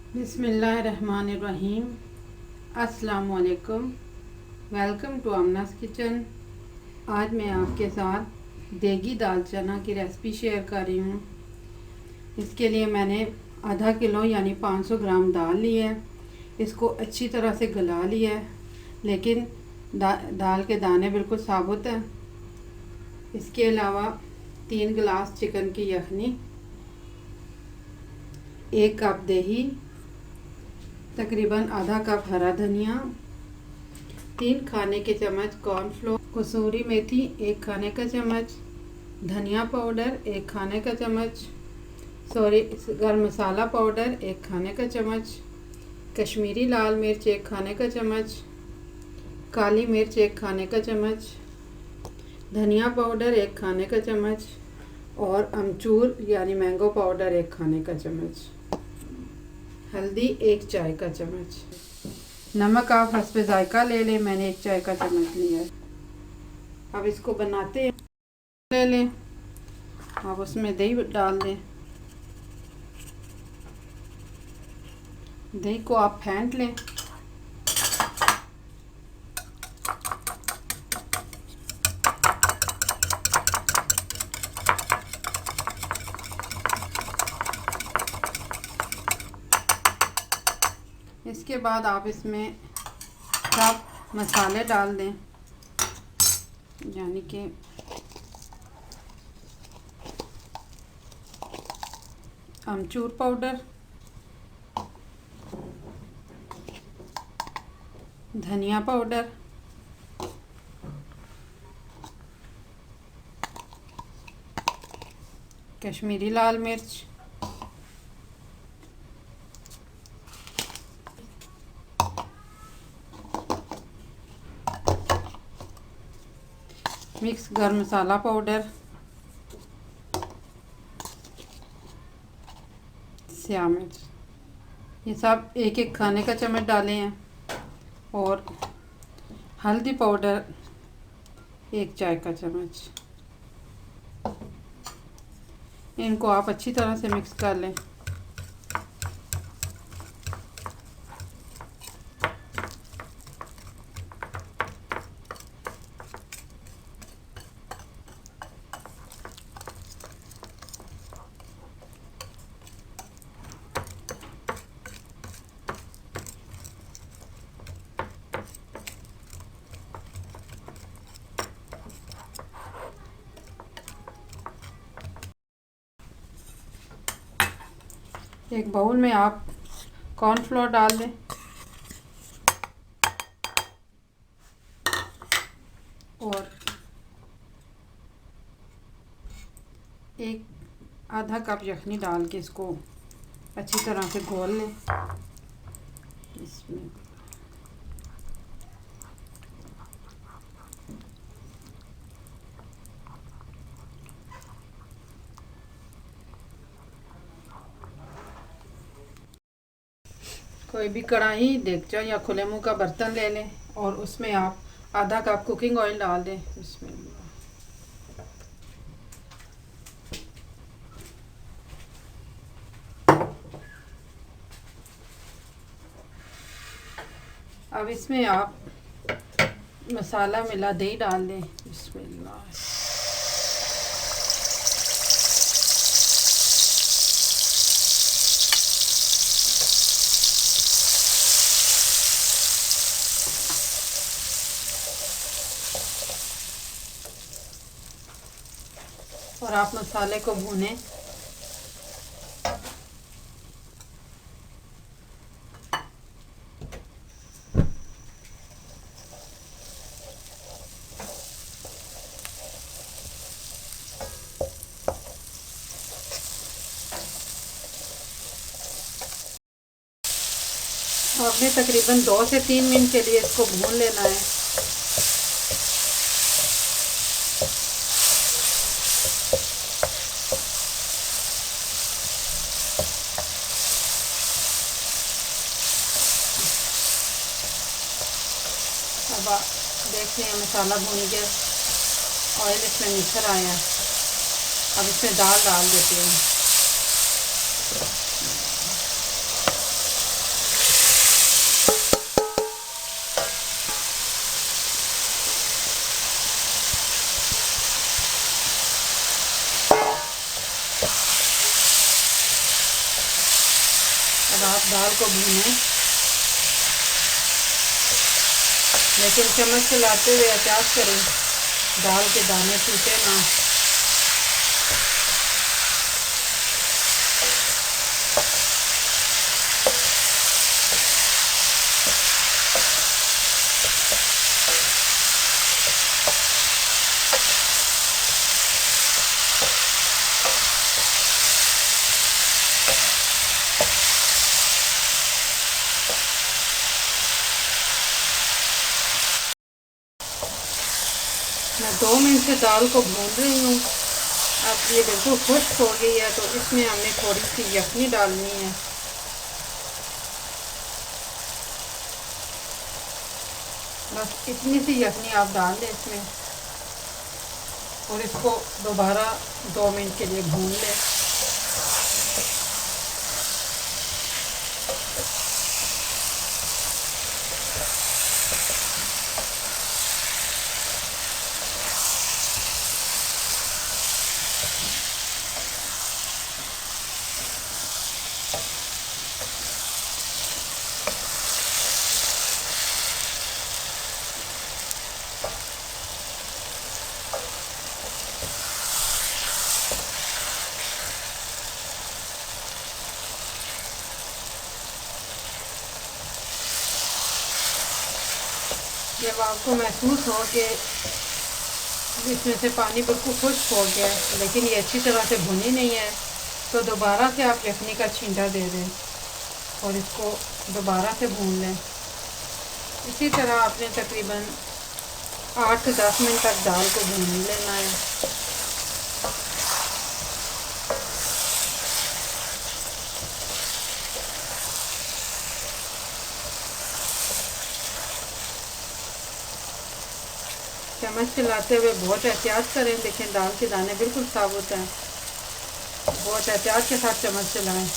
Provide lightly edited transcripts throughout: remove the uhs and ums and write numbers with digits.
बिस्मिल्लाहिर्रहमानिर्रहीम। अस्सलाम वालेकुम। Welcome to Aamna's kitchen. आज मैं आपके साथ देगी दाल चना की रेसिपी शेयर कर रही हूँ। इसके लिए मैंने आधा किलो यानी 500 ग्राम दाल ली है। इसको अच्छी तरह से गला लिया है, लेकिन दाल के दाने बिल्कुल साबुत हैं। इसके अलावा 3 गिलास चिकन की यखनी, 1 कप दही, तकरीबन आधा कप हरा धनिया, 3 खाने के चम्मच कॉर्नफ्लोर, कसूरी मेथी 1 खाने का चम्मच, धनिया पाउडर 1 खाने का चम्मच, गरम मसाला पाउडर 1 खाने का चम्मच, कश्मीरी लाल मिर्च 1 खाने का चम्मच, काली मिर्च 1 खाने का चम्मच, धनिया पाउडर 1 खाने का चम्मच और अमचूर यानी मैंगो पाउडर 1 खाने का चम्मच, हल्दी 1 चाय का चम्मच, नमक आप हस्बे जायका ले लें। मैंने 1 चाय का चम्मच लिया है। अब इसको बनाते हैं। ले लें, अब उसमें दही डाल दें। दही को आप फेंट लें। इसके बाद आप इसमें सब मसाले डाल दें, यानी कि अमचूर पाउडर, धनिया पाउडर, कश्मीरी लाल मिर्च, मिक्स गरम मसाला पाउडर, स्याह मिर्च, ये सब 1-1 खाने का चम्मच डाले हैं और हल्दी पाउडर 1 चाय का चम्मच। इनको आप अच्छी तरह से मिक्स कर लें। एक बाउल में आप कॉर्नफ्लोर डाल दें और एक आधा कप यखनी डाल के इसको अच्छी तरह से घोल लें। इसमें कोई भी कढ़ाई, देगचा या खुले मुंह का बर्तन ले लें और उसमें आप आधा कप कुकिंग ऑयल डाल दें। इसमें अब इसमें आप मसाला मिला दही डाल दें। बिस्मिल्लाह। और आप मसाले को भूनें। आपने तकरीबन 2 से 3 मिनट के लिए इसको भून लेना है। अब आप देखते हैं मसाला भून गया, ऑयल इसमें निकल आया है। अब इसमें दाल डाल देते हैं। अब आप दाल को भूनें, लेकिन चम्मच चलाते हुए एहतियात करें दाल के दाने टूटे ना। मैं 2 मिनट से दाल को भून रही हूँ। अब ये बिल्कुल खुश्क हो गई है, तो इसमें हमने थोड़ी सी यखनी डालनी है। बस इतनी सी यखनी आप डाल दें इसमें और इसको दोबारा 2 मिनट के लिए भून लें। जब आपको महसूस हो कि इसमें से पानी बिल्कुल खुश्क हो गया है, लेकिन ये अच्छी तरह से भुनी नहीं है, तो दोबारा से आप यखनी का छींटा दे दें और इसको दोबारा से भून लें। इसी तरह आपने तकरीबन 8 से 10 मिनट तक दाल को भून लेना है। चम्मच चलाते हुए बहुत एहतियात करें। देखें दाल के दाने बिल्कुल साबुत हैं। बहुत एहतियात के साथ चम्मच चलाएं।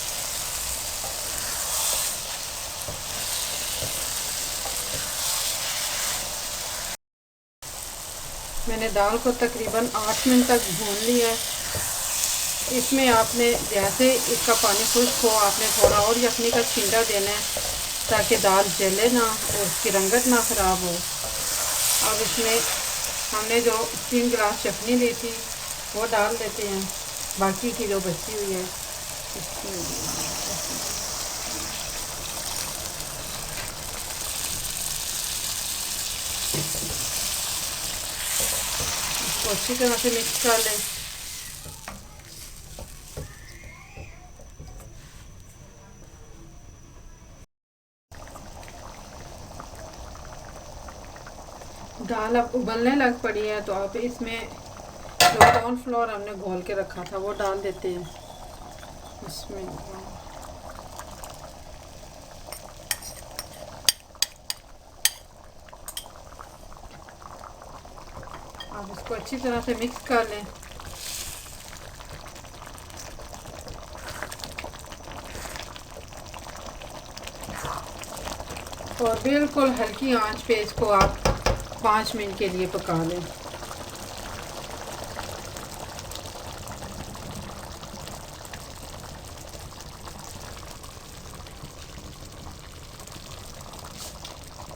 मैंने दाल को तकरीबन 8 मिनट तक भून लिया है। इसमें आपने जैसे इसका पानी खुश्क हो, आपने थोड़ा और यखनी का छींटा देना है ताकि दाल जले ना और उसकी रंगत ना ख़राब हो। अब इसमें हमने जो 3 गिलास चटनी ली थी वो डाल देते हैं, बाकी की जो बची हुई है इसको अच्छी तरह से मिक्स कर लें। दाल अब उबलने लग पड़ी है, तो आप इसमें जो कॉर्नफ्लोर हमने घोल के रखा था वो डाल देते हैं इसमें। आप इसको अच्छी तरह से मिक्स कर लें। और बिल्कुल हल्की आंच पे इसको आप 5 मिनट के लिए पका लें।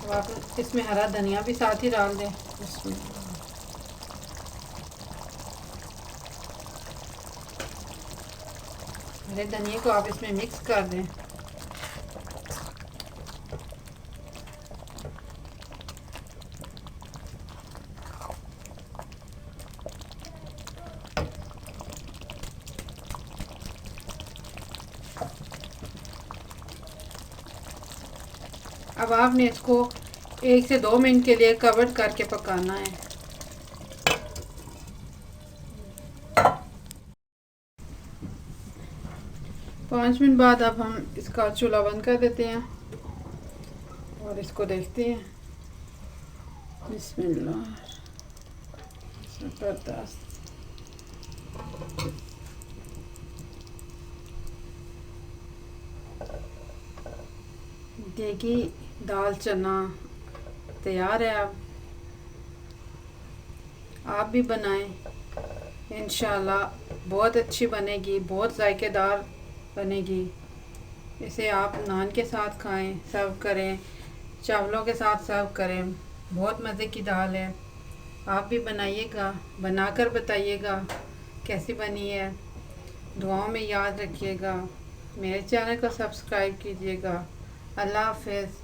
तो आप इसमें हरा धनिया भी साथ ही डाल दें। इसमें हरे धनिया को आप इसमें मिक्स कर दें। अब आपने इसको 1 से 2 मिनट के लिए कवर करके पकाना है। पाँच मिनट बाद अब हम इसका चूल्हा बंद कर देते हैं और इसको देखते हैं। बिस्मिल्लाह। ज़बरदस्त। देगी दाल चना तैयार है। अब आप भी बनाएं, इंशाल्लाह बहुत अच्छी बनेगी, बहुत जायकेदार बनेगी। इसे आप नान के साथ खाएं, सर्व करें, चावलों के साथ सर्व करें। बहुत मज़े की दाल है। आप भी बनाइएगा, बनाकर बताइएगा कैसी बनी है। दुआओं में याद रखिएगा। मेरे चैनल को सब्सक्राइब कीजिएगा। अल्लाह हाफ़िज़।